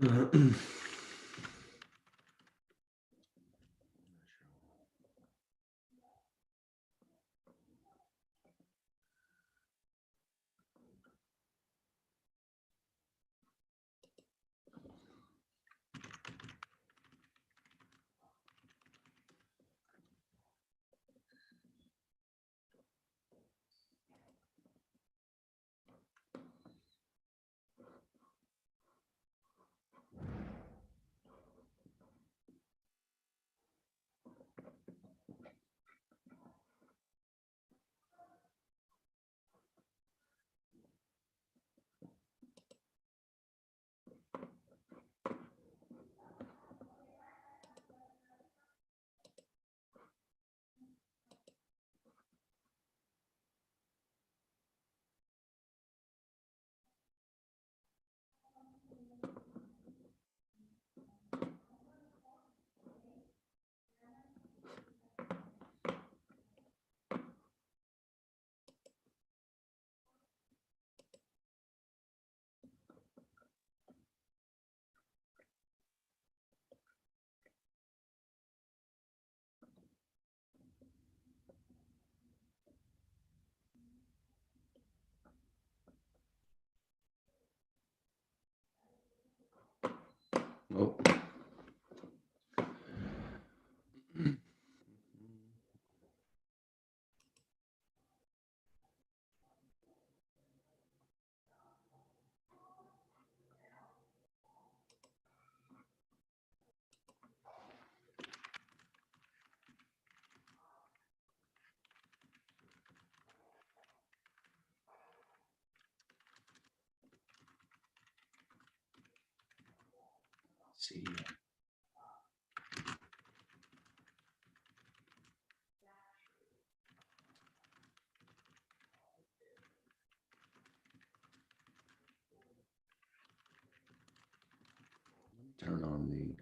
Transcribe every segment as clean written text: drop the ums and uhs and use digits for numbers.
Oh. See. Turn on the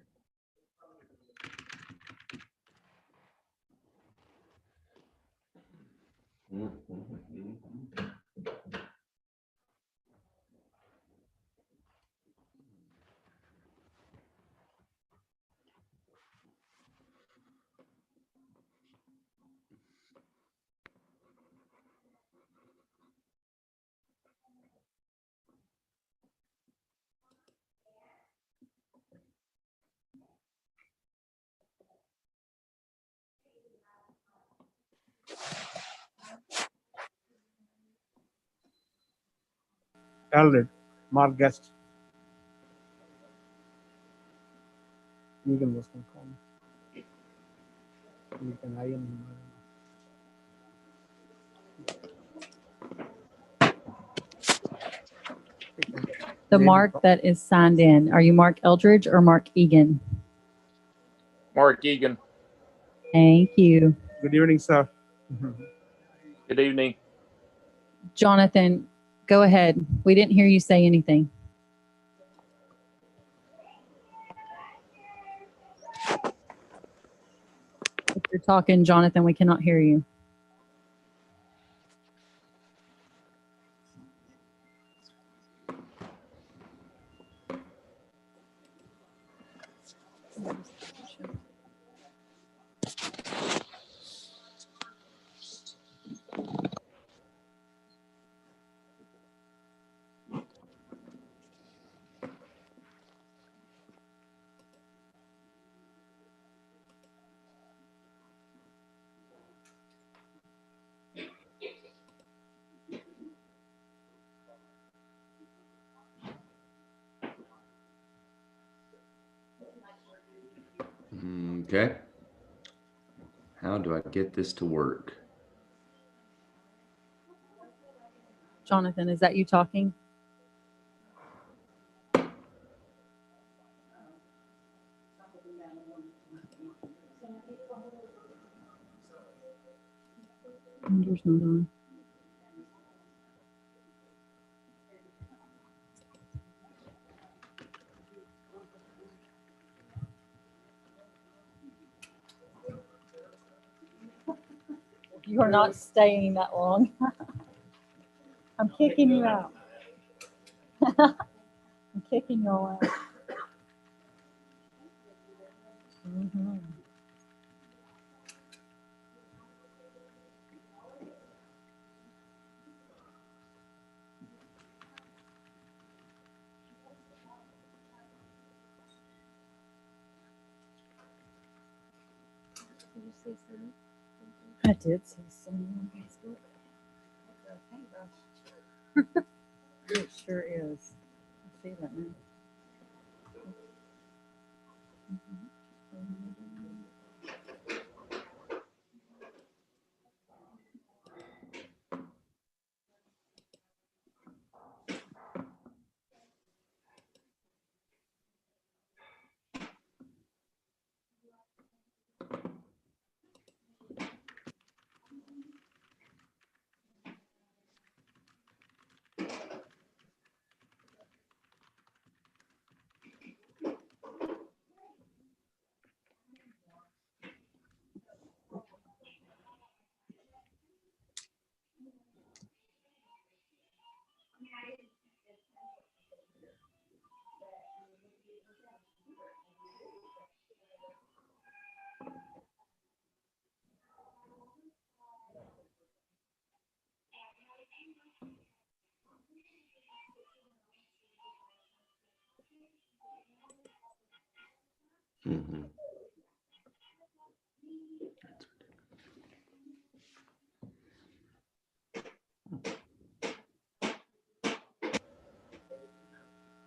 Eldred, Mark Guest. Egan was going to call me. You can IM him. The Mark that is signed in. Are you Mark Eldridge or Mark Egan? Mark Egan. Thank you. Good evening, sir. Good evening. Jonathan, go ahead. We didn't hear you say anything. If you're talking, Jonathan, we cannot hear you. Okay. How do I get this to work? Jonathan, is that you talking? Windows not on. You are not staying that long. I'm kicking you out. I'm kicking you all out. Mhm. I did see some on Facebook. It sure is. I see that now. Mhm.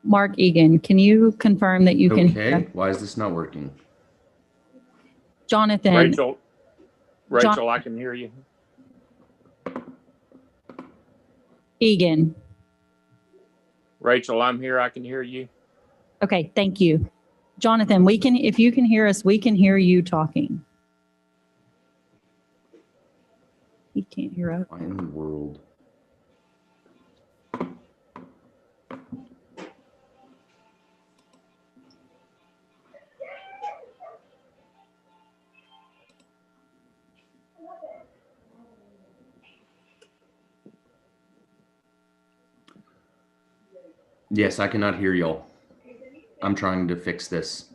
Mark Egan, can you confirm that you can hear Okay, why is this not working? Jonathan? Rachel, I can hear you. Egan. Rachel, I'm here. I can hear you. Okay, thank you. Jonathan, if you can hear us, we can hear you talking. He can't hear us. Why in the world? Yes, I cannot hear y'all. I'm trying to fix this.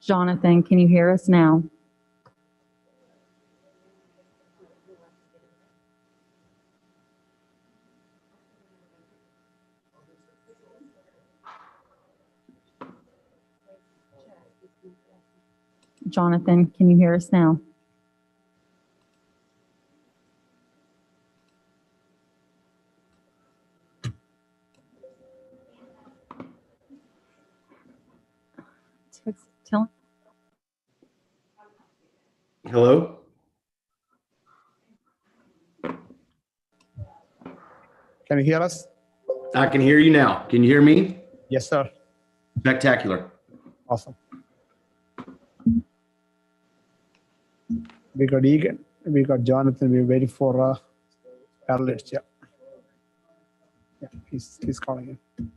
Jonathan, can you hear us now? Jonathan, can you hear us now? Tell Hello? Can you hear us? I can hear you now. Can you hear me? Yes, sir. Spectacular. Awesome. We got Egan. We got Jonathan. We're waiting for Erlich. Yeah. Yeah, he's calling in.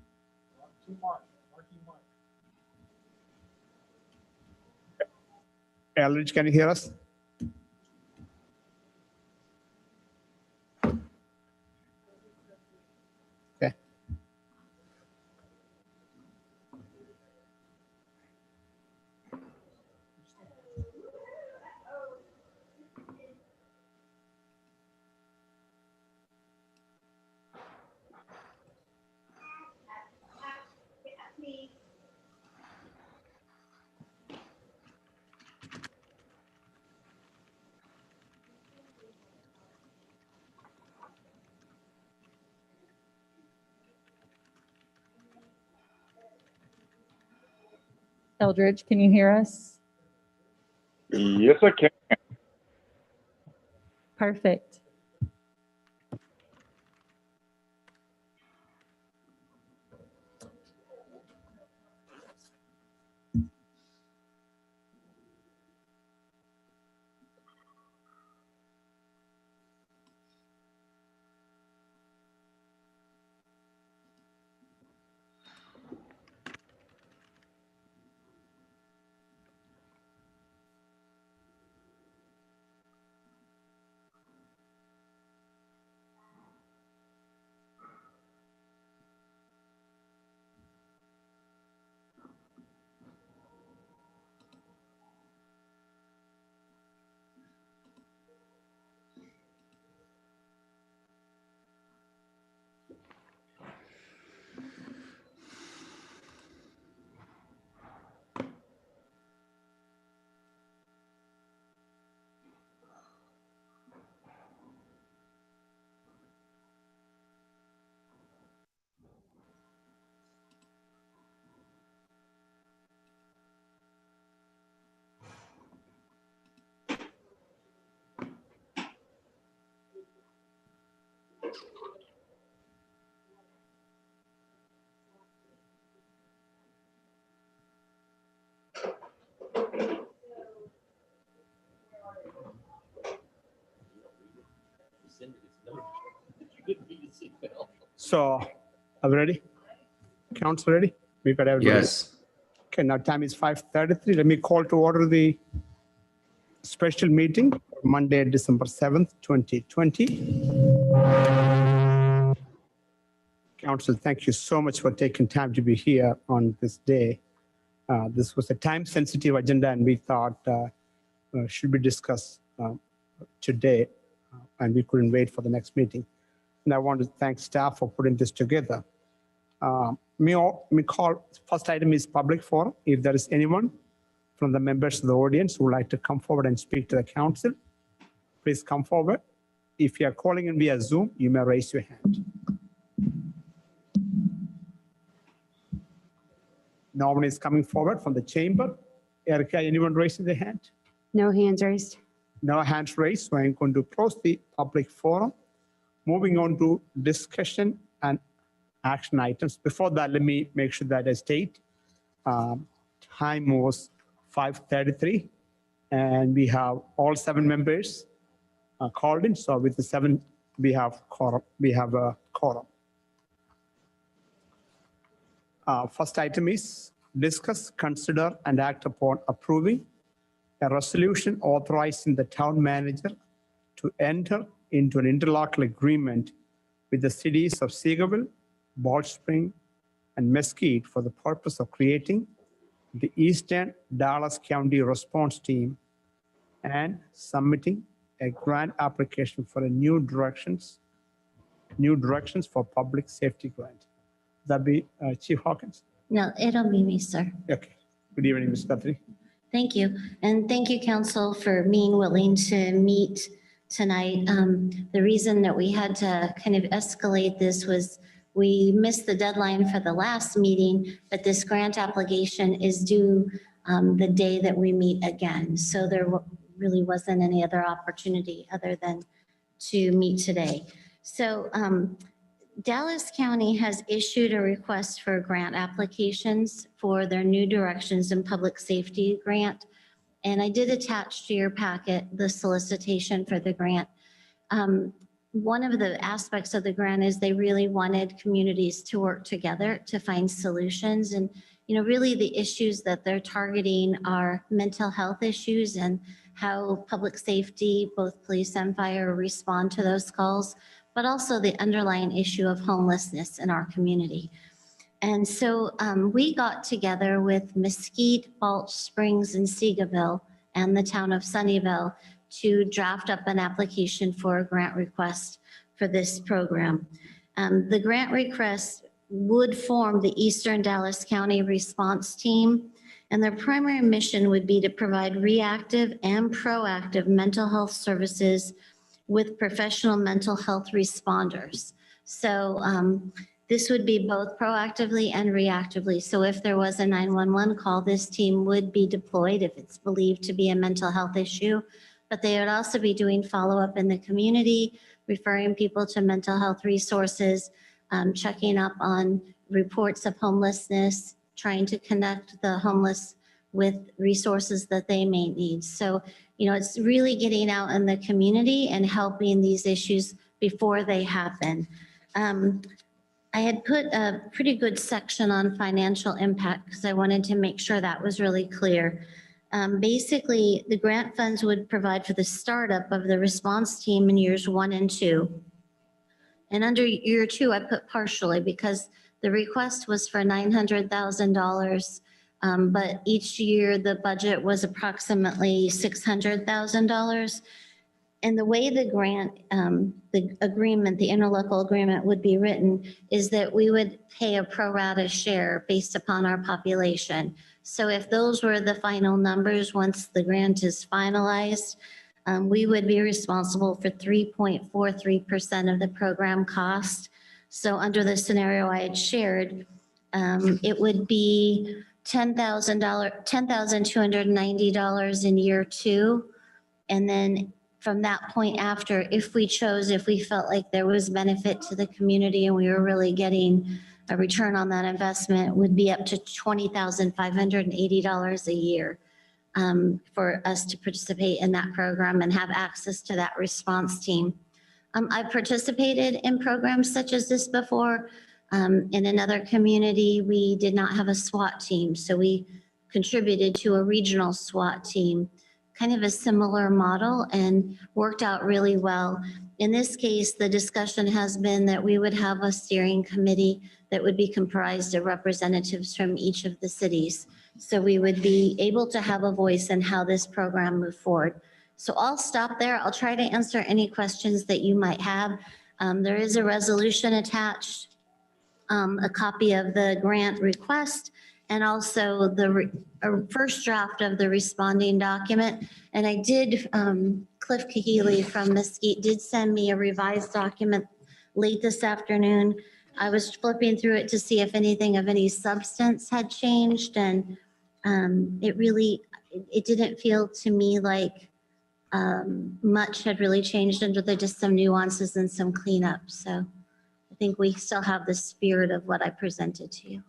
Eldridge, can you hear us? Okay. Eldridge, can you hear us? Yes, I can. Perfect. So, are we ready? Council ready? We got everybody. Yes. Okay, now time is 5:33. Let me call to order the special meeting for Monday, December 7th, 2020. Council, thank you so much for taking time to be here on this day. This was a time-sensitive agenda, and we thought should be discussed today, and we couldn't wait for the next meeting. And I want to thank staff for putting this together. First item is public forum. If there is anyone from the members of the audience who would like to come forward and speak to the council, please come forward. If you are calling in via Zoom, you may raise your hand. No one is coming forward from the chamber. Erica, anyone raising their hand? No hands raised. No hands raised, so I'm going to close the public forum. Moving on to discussion and action items. Before that, let me make sure that I state time was 5:33, and we have all 7 members called in. So with the 7, we have quorum. We have a quorum. First item is discuss, consider, and act upon approving a resolution authorizing the town manager to enter into an interlocal agreement with the cities of Seagoville, Bald Spring, and Mesquite for the purpose of creating the Eastern Dallas County Response Team and submitting a grant application for a new directions for public safety grant. That be Chief Hawkins? No, it'll be me, sir. Okay. Good evening, Ms. Guthrie. Thank you. And thank you, council, for being willing to meet tonight. The reason that we had to kind of escalate this was we missed the deadline for the last meeting, but this grant application is due the day that we meet again. So there really wasn't any other opportunity other than to meet today. So Dallas County has issued a request for grant applications for their new directions in public safety grant. And I did attach to your packet the solicitation for the grant. One of the aspects of the grant is they really wanted communities to work together to find solutions. And really the issues that they're targeting are mental health issues and how public safety, both police and fire, respond to those calls, but also the underlying issue of homelessness in our community. And so we got together with Mesquite, Balch Springs, and Seagoville, and the town of Sunnyvale to draft up an application for a grant request for this program. The grant request would form the Eastern Dallas County Response Team, and their primary mission would be to provide reactive and proactive mental health services with professional mental health responders. So this would be both proactively and reactively. So if there was a 911 call, this team would be deployed if it's believed to be a mental health issue, but they would also be doing follow-up in the community, referring people to mental health resources, checking up on reports of homelessness, trying to connect the homeless with resources that they may need. So, it's really getting out in the community and helping these issues before they happen. I had put a pretty good section on financial impact because I wanted to make sure that was really clear. Basically, the grant funds would provide for the startup of the response team in years 1 and 2. And under year 2, I put partially because the request was for $900,000, but each year the budget was approximately $600,000. And the way the grant, the agreement, the interlocal agreement would be written is that we would pay a pro rata share based upon our population. So if those were the final numbers, once the grant is finalized, we would be responsible for 3.43% of the program cost. So under the scenario I had shared, it would be $10,290 in year 2. And then from that point after, if we felt like there was benefit to the community and we were really getting a return on that investment, would be up to $20,580 a year for us to participate in that program and have access to that response team. I've participated in programs such as this before. In another community, we did not have a SWAT team, so we contributed to a regional SWAT team, kind of a similar model, and worked out really well. In this case, the discussion has been that we would have a steering committee that would be comprised of representatives from each of the cities. So we would be able to have a voice in how this program moved forward. So I'll stop there. I'll try to answer any questions that you might have. There is a resolution attached, a copy of the grant request, and also the first draft of the responding document. And I did, Cliff Kahili from Mesquite did send me a revised document late this afternoon. I was flipping through it to see if anything of any substance had changed, and it didn't feel to me like much had really changed, under there just some nuances and some cleanup. So I think we still have the spirit of what I presented to you.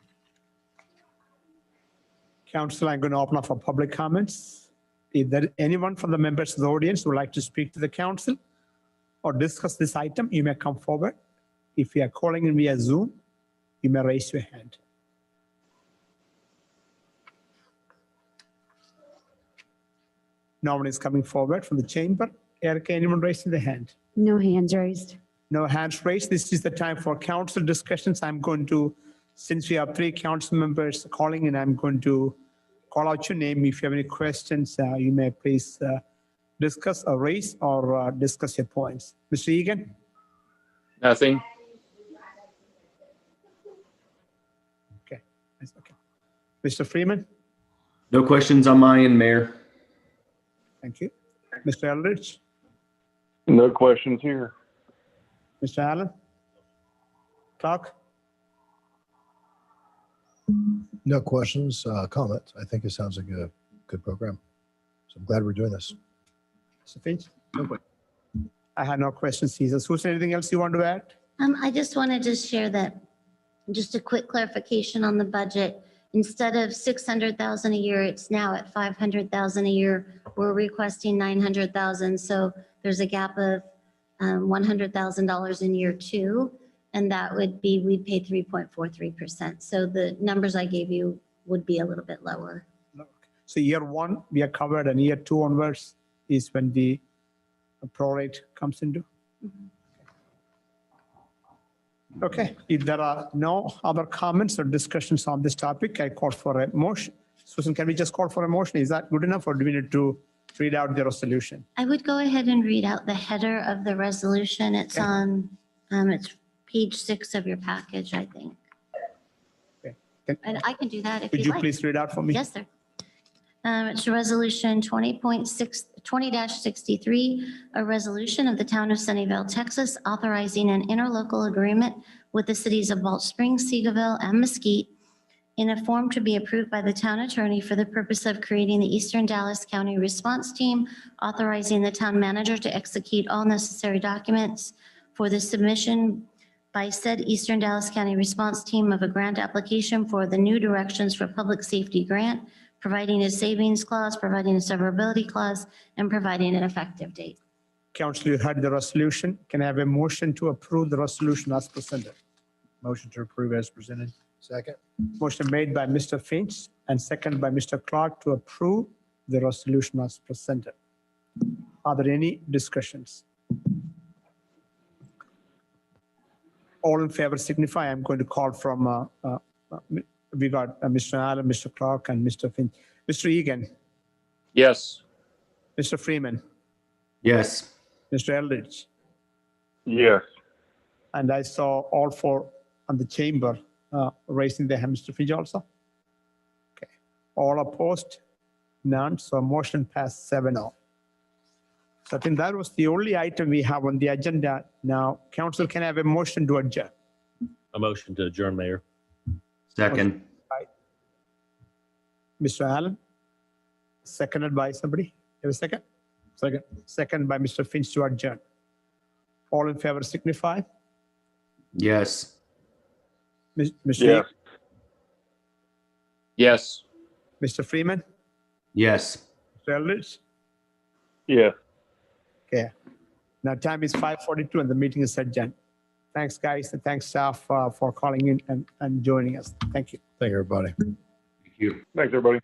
Council, I'm going to open up for public comments. If there anyone from the members of the audience who would like to speak to the council or discuss this item, you may come forward. If you are calling in via Zoom, you may raise your hand. No one is coming forward from the chamber. Erica, anyone raising the hand? No hands raised. No hands raised. This is the time for council discussions. I'm going to, since we have 3 council members calling in, I'm going to call out your name. If you have any questions, you may please discuss or raise or discuss your points. Mr. Egan? Nothing. Okay. Mr. Freeman? No questions on my end, Mayor. Thank you. Mr. Eldridge? No questions here. Mr. Allen? Clark? No questions, comments. I think it sounds like a good program. So I'm glad we're doing this. Mr. Finch? I had no questions either. Susan, anything else you want to add? I just wanted to share that, just a quick clarification on the budget. Instead of $600,000 a year, it's now at $500,000 a year. We're requesting $900,000, so there's a gap of $100,000 in year 2, and that would be, we'd pay 3.43%. So the numbers I gave you would be a little bit lower. So year one, we are covered, and year two onwards is when the prorate comes into. Okay, if there are no other comments or discussions on this topic, I call for a motion. Susan, can we just call for a motion? Is that good enough, or do we need to read out the resolution? I would go ahead and read out the header of the resolution. It's Okay. on, it's page 6 of your package, I think. Okay. Can- And I can do that if Could you'd you like. please read out for me? Yes, sir. It's Resolution 20.63, a resolution of the Town of Sunnyvale, Texas, authorizing an interlocal agreement with the cities of Balch Springs, Seagoville, and Mesquite in a form to be approved by the town attorney for the purpose of creating the Eastern Dallas County Response Team, authorizing the town manager to execute all necessary documents for the submission by said Eastern Dallas County Response Team of a grant application for the New Directions for Public Safety Grant, providing a savings clause, providing a severability clause, and providing an effective date. Council, you heard the resolution. Can I have a motion to approve the resolution as presented? Motion to approve as presented. Second. Motion made by Mr. Finch and second by Mr. Clark to approve the resolution as presented. Are there any discussions? All in favor signify. I'm going to call from, we got Mr. Allen, Mr. Clark, and Mr. Finch. Mr. Egan, Yes. Mr. Freeman, Yes. Mr. Eldridge, Yes. and I saw all four on the chamber raising their hand. Mr. Finch also? Okay. All opposed? None. So motion passed 7-0. So I think that was the only item we have on the agenda. Now, council, can I have a motion to adjourn? A motion to adjourn, Mayor. Second. Mr. Allen? Seconded by somebody? Have a second? Second. Second by Mr. Finch to adjourn. All in favor signify. Yes. Mr. Yes. Yes. Mr. Freeman? Yes. Mr. Eldridge? Yes. Okay. Now time is 5:42 and the meeting is adjourned. Thanks, guys, and thanks staff for calling in and joining us. Thank you. Thank you, everybody. Thank you. Thanks, everybody.